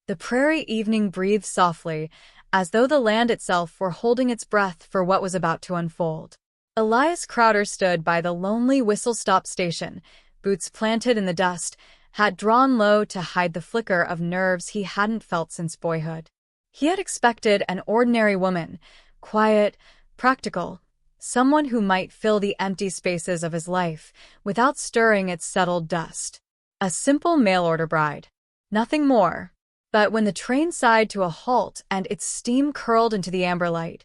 The prairie evening breathed softly, as though the land itself were holding its breath for what was about to unfold. Elias Crowder stood by the lonely whistle-stop station, boots planted in the dust, hat drawn low to hide the flicker of nerves he hadn't felt since boyhood. He had expected an ordinary woman, quiet, practical, someone who might fill the empty spaces of his life without stirring its settled dust. A simple mail-order bride. Nothing more. But when the train sighed to a halt and its steam curled into the amber light,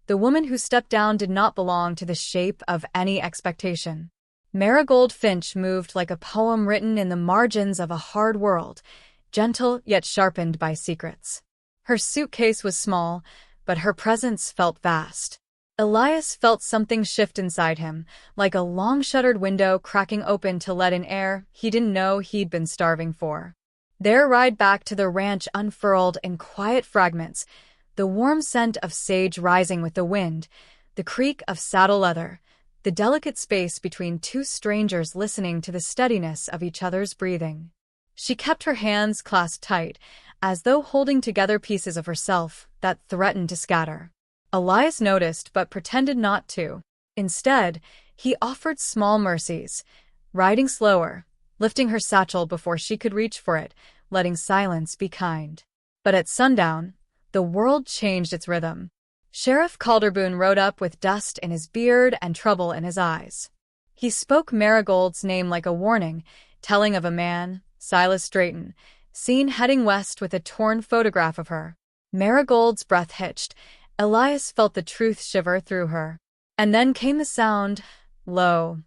the woman who stepped down did not belong to the shape of any expectation. Marigold Finch moved like a poem written in the margins of a hard world, gentle yet sharpened by secrets. Her suitcase was small, but her presence felt vast. Elias felt something shift inside him, like a long-shuttered window cracking open to let in air he didn't know he'd been starving for. Their ride back to the ranch unfurled in quiet fragments, the warm scent of sage rising with the wind, the creak of saddle leather, the delicate space between two strangers listening to the steadiness of each other's breathing. She kept her hands clasped tight, as though holding together pieces of herself that threatened to scatter. Elias noticed but pretended not to. Instead, he offered small mercies, riding slower, lifting her satchel before she could reach for it, letting silence be kind. But at sundown, the world changed its rhythm. Sheriff Calderboone rode up with dust in his beard and trouble in his eyes. He spoke Marigold's name like a warning, telling of a man, Silas Drayton, seen heading west with a torn photograph of her. Marigold's breath hitched. Elias felt the truth shiver through her. And then came the sound, low,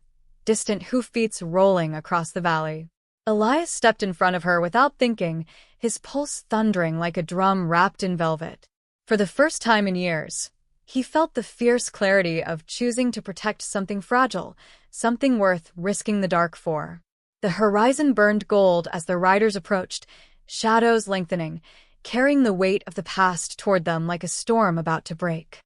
distant hoofbeats rolling across the valley. Elias stepped in front of her without thinking, his pulse thundering like a drum wrapped in velvet. For the first time in years, he felt the fierce clarity of choosing to protect something fragile, something worth risking the dark for. The horizon burned gold as the riders approached, shadows lengthening, carrying the weight of the past toward them like a storm about to break.